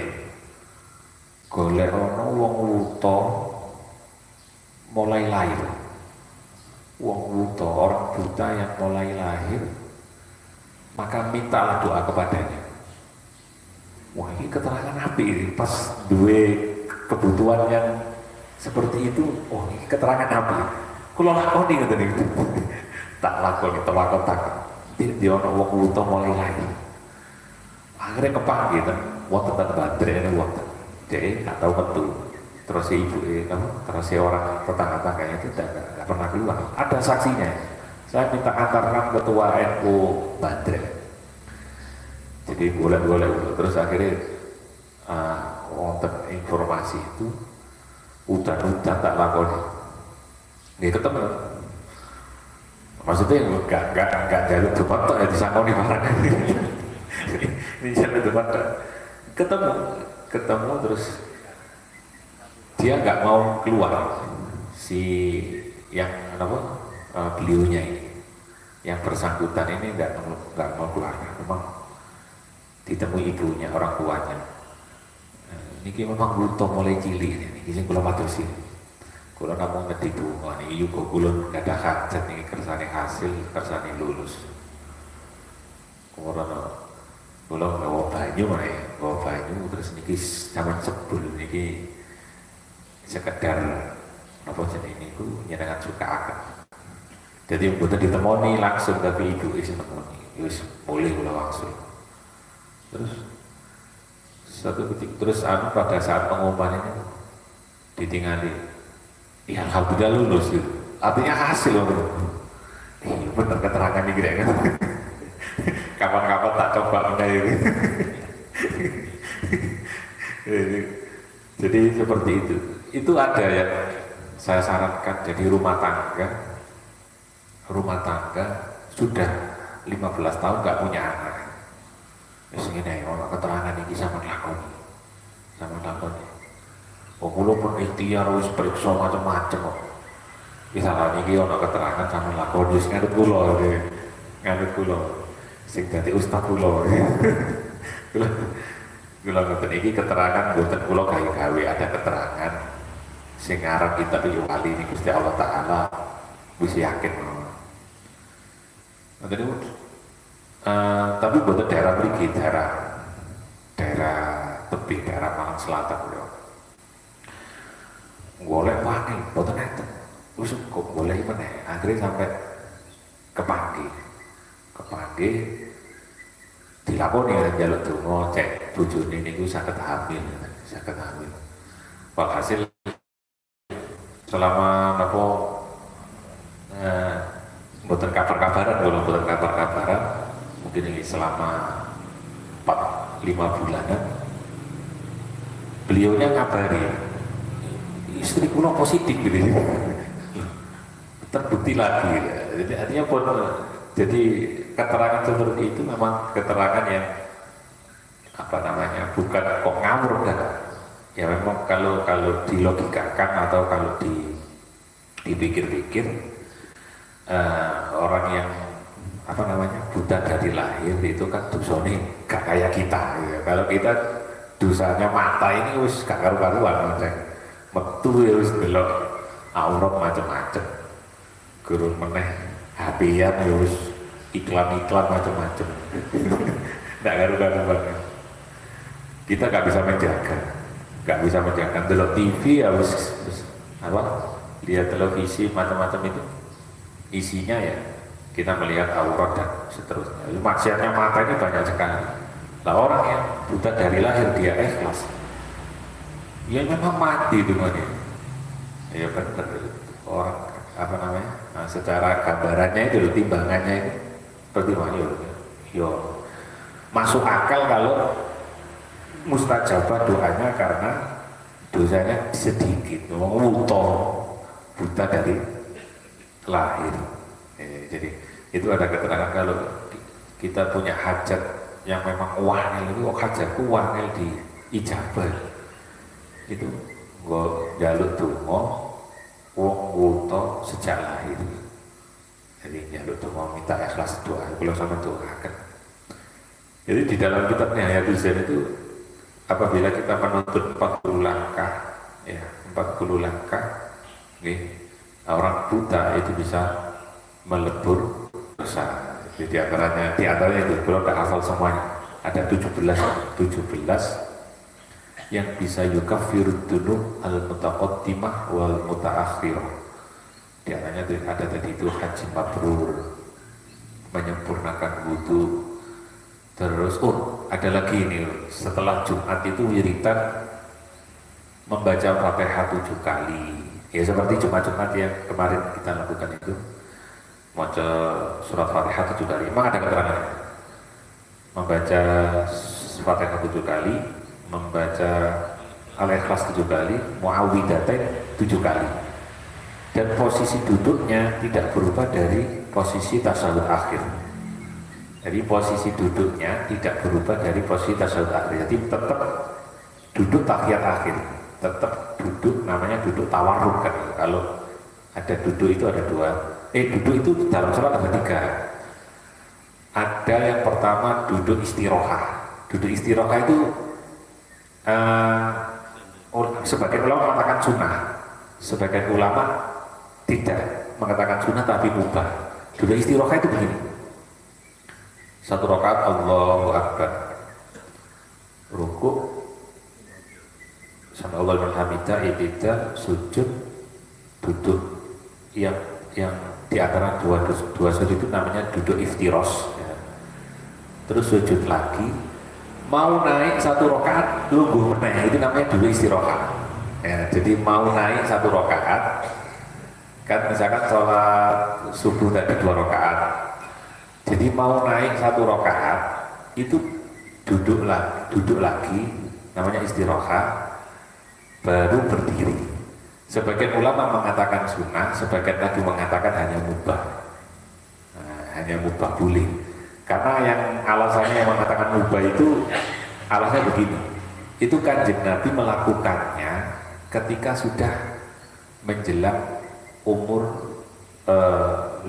golek ono wong wuto mulai lahir. Wong wuto, orang buta yang mulai lahir, maka mintalah doa kepadanya. Wah ini keterangan api ini, pas dua kebutuhan yang seperti itu, oh ini keterangan api. Kalau lakoni gitu nih, tak lakoni, terlakon tak. Dia orang wong wuto mulai lahir. Akhirnya kepanggil, wonten badre ini wonten. Jadi nggak tahu betul. Terus si ibu terus si orang tetangga-tangganya itu tidak pernah keluar. Ada saksinya. Saya minta antarkan ketua NU Badre. Jadi boleh terus akhirnya wonten informasi itu udah tak lakoni. Ini ketemu. Maksudnya nggak jalur depan tuh ya disangkoni barang. Ini jalur depan ketemu terus dia nggak mau keluar, si yang beliaunya ini, yang bersangkutan ini nggak mau keluar, memang ditemui ibunya, orang tuanya. Ini memang butuh mulai cilik ini, ini kalau matusi, kalau namun ngedi bunga ini, yuk kalau nggak ada hajat nih kersane hasil, kersane lulus. Kalau nggak banyu terus niki zaman sebul niki sekedar apa jenis ini ku nyenengan suka akan. Jadi butuh ditemoni langsung, tapi ibu isi temoni, yus boleh langsung. Terus satu ketika terus pada saat pengumuman ini ditinggali, ya alhamdulillah lulus gitu. Artinya hasil loh. Bener keterangan ini kira kan. Kapan-kapan tak coba ini. Jadi seperti itu. Itu ada yang saya sarankan jadi rumah tangga sudah 15 tahun nggak punya anak. Ini orang keterangan ini sama lakoni. Oh, kulo pun ikhtiar wis periksa macam-macam kok. Misalnya ini orang keterangan sama lakoni, ngadut kulo, sing dadi ustaz kulo. Kulo ngoten iki keterangan mboten kulo gawe ada keterangan sing aran kita pilih wali ini Gusti Allah Ta'ala bisa yakin. Tapi buat daerah mriki, daerah tebing, daerah Malang Selatan beliau golek wangi, buat neten wis kok boleh meneh, akhirnya sampai kepanggih dilakoni jaluk donga cek bojone niku saged hamil. Walhasil selama mboten kabar-kabaran mungkin ini selama 4-5 bulanan beliaunya ngabari istri kula positif gitu. Terbukti lagi ya. Jadi artinya pun jadi keterangan seperti itu memang keterangan yang bukan kok ngawur kan. Ya memang kalau dilogikakan atau kalau dipikir-pikir orang yang buta dari lahir itu kan dosanya gak kayak kita ya. Kalau kita dosanya mata ini wis gak karu-karuan metu ya wis delok aurat macam-macam gurun meneh HP-an ya wis iklan-iklan macam-macam. Gak karu-karuan. Kita gak bisa menjaga delok TV ya wis lihat televisi macam-macam itu isinya ya kita melihat aurat dan seterusnya. Maksiatnya mata ini banyak sekali. Lah orang yang buta dari lahir dia ikhlas, ya memang mati dengan ini. Ya benar orang secara gambarannya itu timbangannya itu pertimbangannya yo masuk akal kalau mustajabah doanya karena dosanya sedikit, buta lahir. Jadi itu ada keterangan kalau kita punya hajat yang memang wangel itu, hajatku wangel di ijabah itu gue jaluk donga wong wuto sejak lahir. Jadi jaluk donga minta ikhlas doa kalau sama doakan. Jadi di dalam kitab Nihayatul Zain itu apabila kita menuntut 40 langkah ya 40 langkah orang buta itu bisa melebur dosa. Jadi di antaranya itu kalau tidak hafal semuanya ada 17 yang bisa yukaffirud dunub al-mutaqaddimah wal mutaakhirah. Di antaranya ada tadi itu haji mabrur, menyempurnakan wudu. Terus ada lagi ini setelah Jumat itu wiridan membaca Fatihah 7 kali. Ya seperti Jumat-Jumat yang kemarin kita lakukan itu, baca surat Fatihah 7 kali. Memang ada keterangan membaca Fatihah 7 kali, membaca Al-Ikhlas 7 kali, Muawwidzatain 7 kali. Dan posisi duduknya tidak berubah dari posisi tasyahud akhir. Jadi posisi duduknya tidak berubah dari posisi tasyahud akhir. Jadi tetap duduk tahiyat akhir, tetap duduk namanya duduk tawarruk kan. Kalau ada duduk itu ada dua. Duduk itu dalam sholat ada 3. Ada yang pertama duduk istiroha. Duduk istiroha itu sebagian ulama mengatakan sunnah, sebagian ulama tidak mengatakan sunnah tapi mubah. Duduk istiroha itu begini. 1 rakaat Allahu Akbar, rukuk sama Allah berhamidah, i'tidal, sujud, duduk. Yang di antara dua sujud itu namanya duduk iftiros ya. Terus sujud lagi, mau naik 1 rakaat lungguh meneh, itu namanya duduk istirahat ya. Jadi mau naik 1 rakaat kan, misalkan sholat subuh tadi 2 rakaat, jadi mau naik 1 rakaat itu duduk lagi namanya istirahat, baru berdiri. Sebagian ulama mengatakan sunnah, sebagian lagi mengatakan hanya mubah. Hanya mubah boleh. Karena yang alasannya yang mengatakan mubah itu alasannya begini. Itu Kanjeng Nabi melakukannya ketika sudah menjelang umur 50,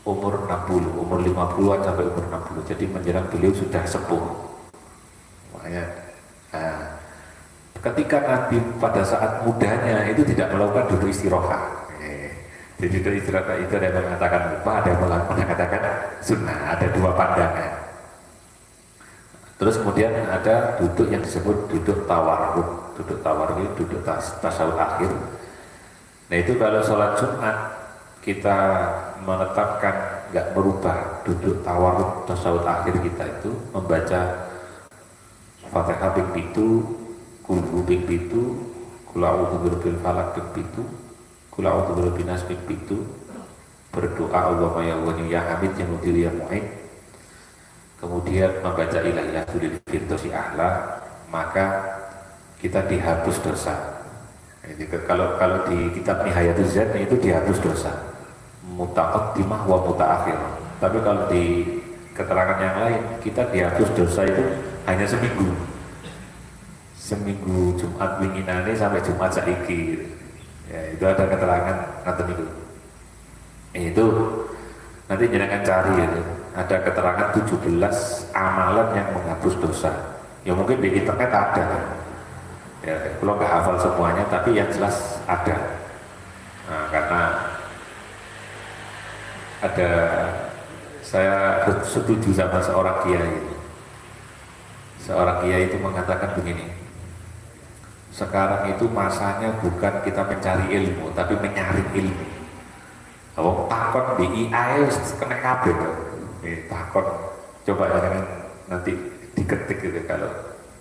umur 60, umur 50-an sampai umur 60. Jadi menjelang beliau sudah sepuh. Makanya ketika Nabi pada saat mudanya itu tidak melakukan duduk istirahat. Jadi duduk istirahat itu ada yang mengatakan mubah, ada yang mengatakan sunnah, ada 2 pandangan. Terus kemudian ada duduk yang disebut duduk tawarruk. Duduk tawarruk itu duduk tasyahud akhir. Nah itu kalau sholat Jumat kita menetapkan nggak merubah duduk tawarruk tasyahud akhir kita itu membaca Fatihah ping 7, Qul ping 7, Qul a'udzu birabbil falaq ping 7, Qul a'udzu birabbin nas ping 7, berdoa Allahumma ya Ghani ya Hamid ya Mudir ya Mu'id, kemudian membaca ilah sulil firdausi a'la, maka kita dihapus dosa. Jadi kalau di kitab Nihayatul Zain itu dihapus dosa mutaqaddimah wa mutaakhirah. Tapi kalau di keterangan yang lain kita dihapus dosa itu hanya seminggu Jumat winginane sampai Jumat saiki ya, itu ada keterangan nanti itu nanti jangan cari ya, ada keterangan 17 amalan yang menghapus dosa ya, mungkin di internet ada ya, kalau nggak hafal semuanya tapi yang jelas ada. Nah, karena ada, saya setuju sama seorang kiai itu mengatakan begini, sekarang itu masanya bukan kita mencari ilmu tapi menyaring ilmu. Kalau takon di IAE kena kabel takon, coba jangan nanti diketik gitu, kalau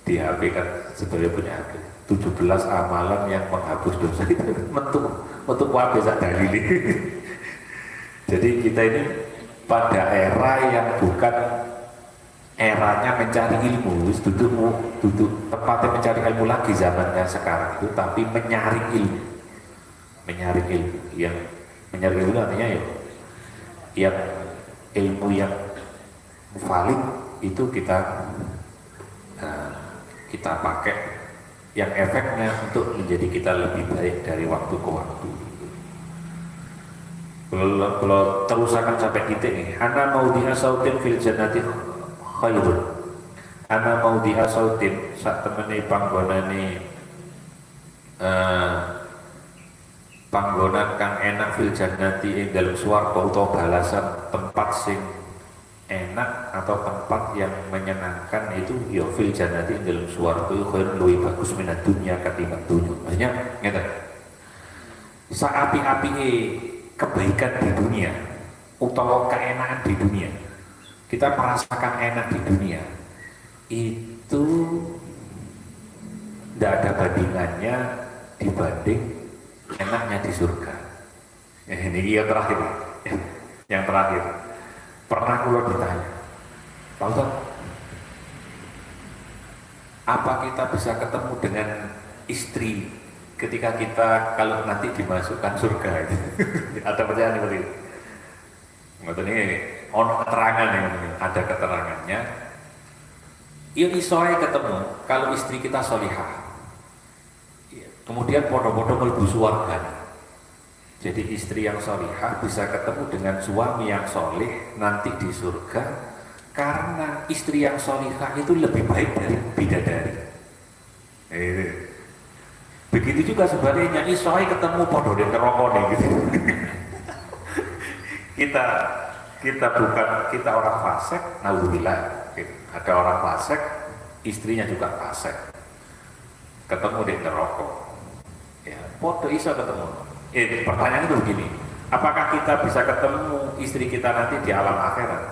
di HP kan sebenarnya punya HP 17 amalan yang menghapus dosa itu untuk wabe sak dalili. Jadi kita ini pada era yang bukan eranya mencari ilmu, duduk tepatnya mencari ilmu lagi zamannya sekarang itu, tapi menyaring ilmu yang Menyergap itu artinya ya yang ilmu yang valid itu kita pakai yang efeknya untuk menjadi kita lebih baik dari waktu ke waktu. Kalau terusakan sampai titik nih, ana mau dihasautin fil jannati khairun. Ana mau dihasautin sak temene panggonane panggonan kang enak fil jannati ing dalem swarga utawa balasan tempat sing enak atau tempat yang menyenangkan itu ya fil jannati ing dalem swarga itu luwih bagus minat dunya ketimbang dunya. Maksudnya ngeten. Saapi-api kebaikan di dunia utawa keenakan di dunia, kita merasakan enak di dunia itu tidak ada bandingannya dibanding enaknya di surga. Ini yang terakhir, yang terakhir. Pernah kalau ditanya, Pak Ustaz, apa kita bisa ketemu dengan istri ketika kita kalau nanti dimasukkan surga? Ada percayaan seperti itu? Nggak ini, ono keterangan yang ada keterangannya. Ya isoai ketemu kalau istri kita solihah. Kemudian podo-podo mlebu swarga. Jadi istri yang solihah bisa ketemu dengan suami yang solih nanti di surga karena istri yang solihah itu lebih baik dari bidadari. Begitu juga sebaliknya isoai ketemu podo di neraka nih gitu. kita orang fasik, naudzubillah. Ada orang fasik, istrinya juga fasik. Ketemu di neraka. Ya, podo iso ketemu. Pertanyaan itu begini, apakah kita bisa ketemu istri kita nanti di alam akhirat?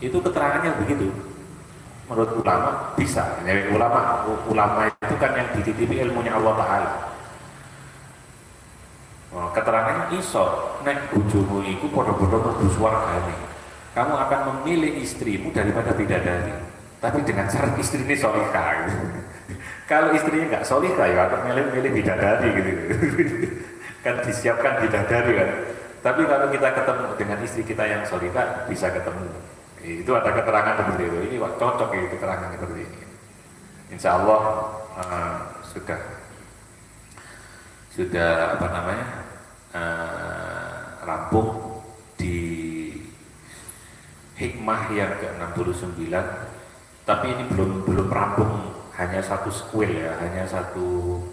Itu keterangannya begitu. Menurut ulama bisa. Jadi ulama itu kan yang dititipi ilmunya Allah Ta'ala. Keterangannya iso, nek bojomu iku podo-podo mlebu swargane. Kamu akan memilih istrimu daripada bidadari. Tapi dengan syarat istri ini solihah. Kalau istrinya nggak solihah ya akan milih bidadari gitu. Kan disiapkan bidadari kan. Tapi kalau kita ketemu dengan istri kita yang solihah bisa ketemu. Itu ada keterangan seperti itu. Ini cocok ya keterangan seperti ini. Insya Allah sudah apa namanya rampung di hikmah yang ke-69. Tapi ini belum rampung, hanya satu sekuil ya, hanya satu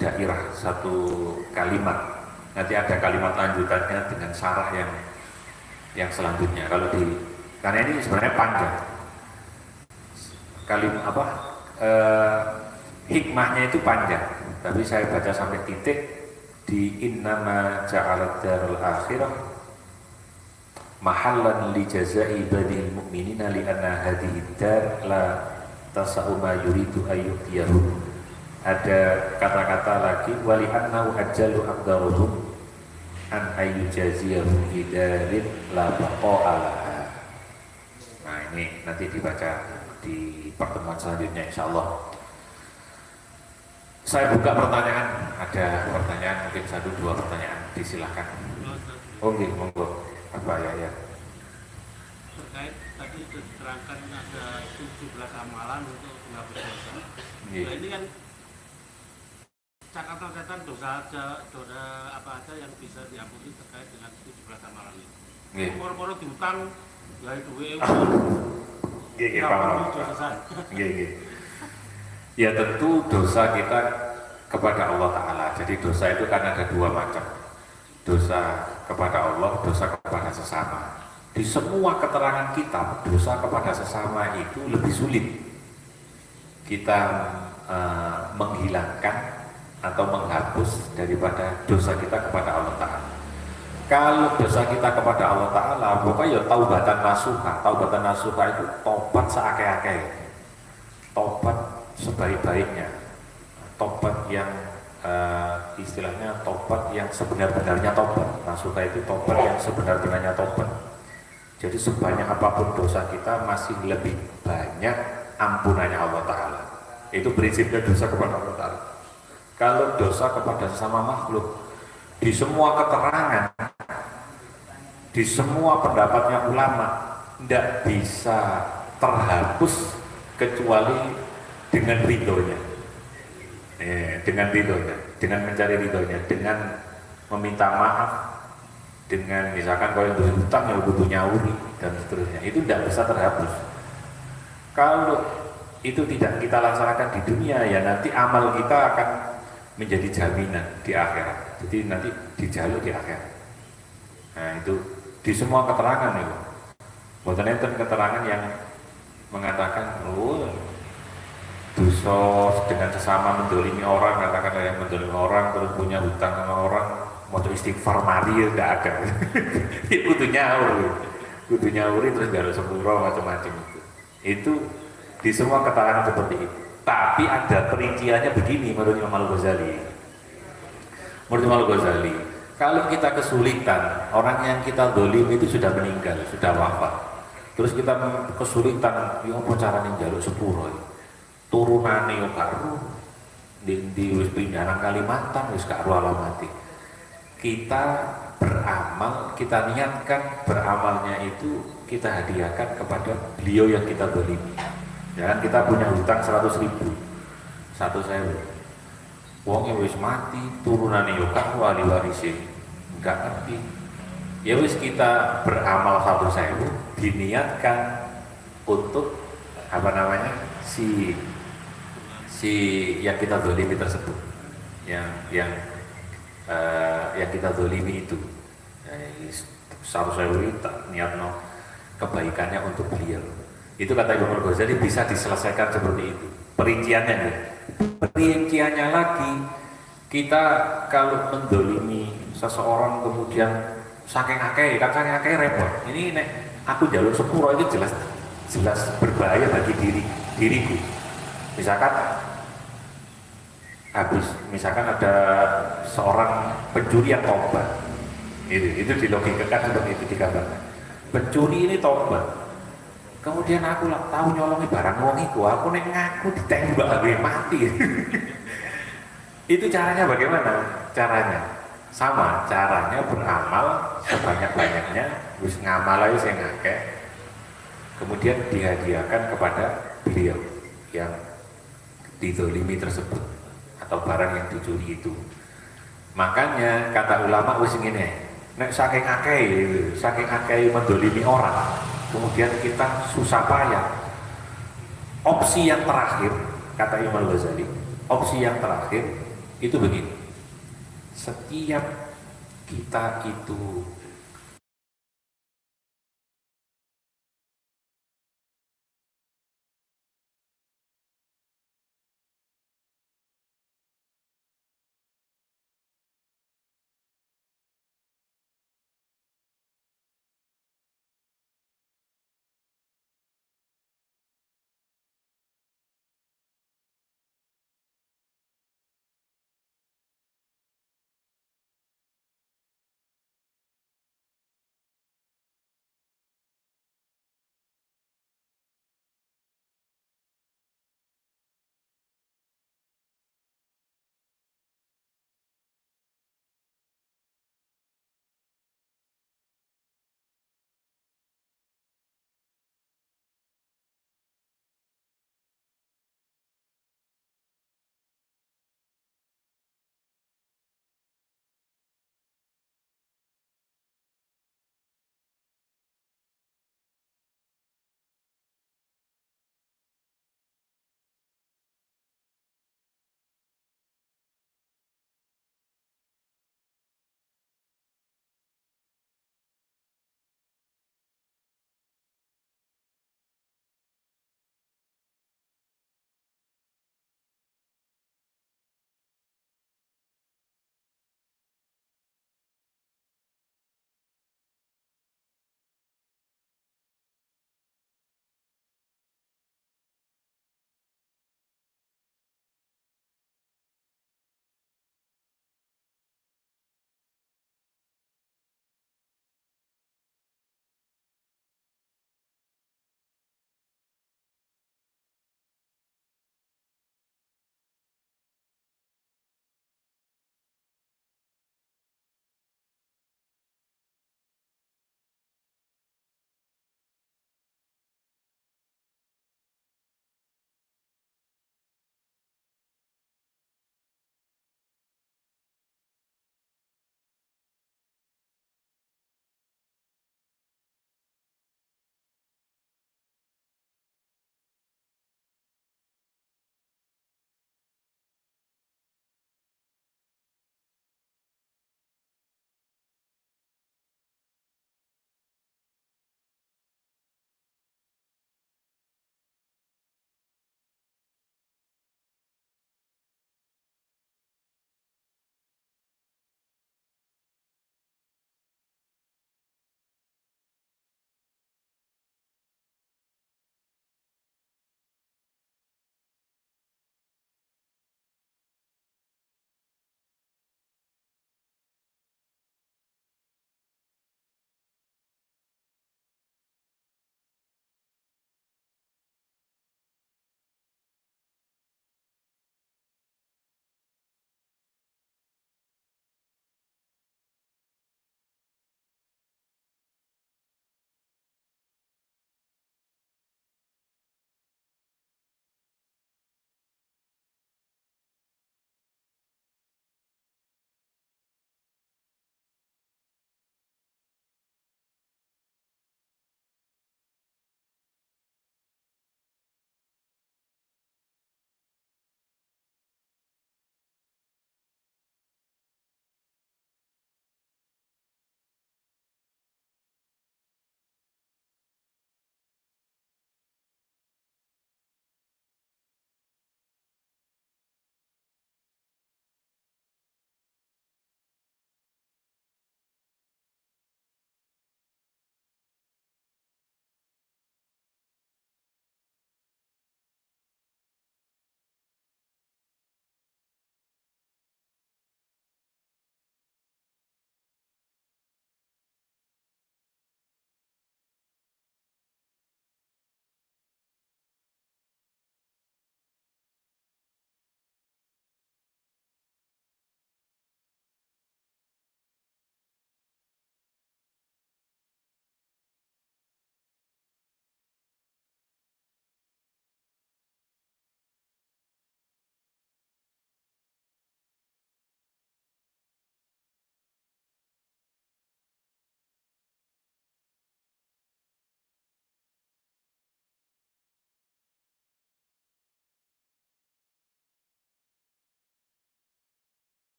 daerah, satu kalimat. Nanti ada kalimat lanjutannya dengan syarah yang selanjutnya. Karena ini sebenarnya panjang. Hikmahnya itu panjang, tapi saya baca sampai titik di innama ja'alat darul akhirah mahallan li jazai ibadil mu'minina li anna hadhihi dar la tasa'u ma yuridu ayyutiyahu. Ada kata-kata lagi wali annahu ajalu aqdaruhum an ayyujaziyahum bidarin la baqa'alaha. Nah ini nanti dibaca di pertemuan selanjutnya insyaallah. Saya buka pertanyaan, ada pertanyaan mungkin 1-2 pertanyaan, disilahkan. Oke, monggo. Apa ya? Terkait tadi diterangkan ada 17 amalan untuk menghapus dosa. Nah ini kan catatan dosa apa aja yang bisa diampuni terkait dengan 17 amalan ini. Poro-poro diutang, gaya duwe Ya tentu dosa kita kepada Allah Ta'ala. Jadi dosa itu kan ada 2 macam. Dosa kepada Allah, dosa kepada sesama. Di semua keterangan kitab, dosa kepada sesama itu lebih sulit kita menghilangkan atau menghapus daripada dosa kita kepada Allah Ta'ala. Kalau dosa kita kepada Allah Ta'ala, pokoknya ya taubatan nasuha. Taubatan nasuha itu tobat seakeh-akeh, tobat sebaik-baiknya, tobat yang istilahnya tobat yang sebenar-benarnya tobat. Nasuha itu tobat yang sebenar-benarnya tobat. Jadi sebanyak apapun dosa kita masih lebih banyak ampunannya Allah Ta'ala. Itu prinsipnya dosa kepada Allah Ta'ala. Kalau dosa kepada sesama makhluk, di semua keterangan di semua pendapatnya ulama tidak bisa terhapus kecuali dengan ridhonya, dengan mencari ridhonya, dengan meminta maaf, dengan misalkan kalau yang hutang ya butuh nyauri dan seterusnya, itu tidak bisa terhapus. Kalau itu tidak kita laksanakan di dunia, ya nanti amal kita akan menjadi jaminan di akhirat. Jadi nanti dijaluk di akhirat. Nah itu di semua keterangan itu. Bukan itu keterangan yang mengatakan, oh dosa dengan sesama mendolimi orang, katakan yang mendolimi orang terus punya hutang sama orang, mau istighfar mari tidak ada. Kudu nyauri terus gak ada sepuro macam-macam itu. Itu di semua keterangan seperti itu. Tapi ada perinciannya begini menurut Imam Al-Ghazali. Menurut Imam Al-Ghazali, kalau kita kesulitan, orang yang kita dolim itu sudah meninggal, sudah wafat. Terus kita kesulitan, ya apa caranya njaluk sepuro? Turunane yo karo di wis pindahan Kalimantan wis karo alamati. Kita beramal, kita niatkan beramalnya itu kita hadiahkan kepada beliau yang kita dolimi. Jangan kita punya hutang 100.000, 100.000. Wongnya wis mati, turunane yo karo ahli warise. Enggak ngerti. Ya wis kita beramal 100.000 diniatkan untuk apa namanya? si yang kita dolimi tersebut, yang kita dolimi itu, 100.000 tak niatno kebaikannya untuk beliau. Itu kata Imam Al-Ghazali bisa diselesaikan seperti itu. Perinciannya nih. Perinciannya lagi, kita kalau mendolimi seseorang kemudian saking akeh repot. Ini nek aku jalur sepuro itu jelas berbahaya bagi diriku. Misalkan ada seorang pencuri yang tobat. Itu dilogikakan seperti itu dikatakan. Pencuri ini tobat. Kemudian aku tahu nyolongi barang wong iku, aku nek ngaku ditembak gue mati. Itu caranya bagaimana? Caranya sama, caranya beramal sebanyak-banyaknya, wis ngamal ae sing akeh. Kemudian dihadiahkan kepada beliau yang dizolimi tersebut atau barang yang dicuri itu. Makanya kata ulama wis ngene, nek saking akeh mendolimi orang, kemudian kita susah payah. Opsi yang terakhir, kata Imam Al-Ghazali, opsi yang terakhir itu begini. Setiap kita itu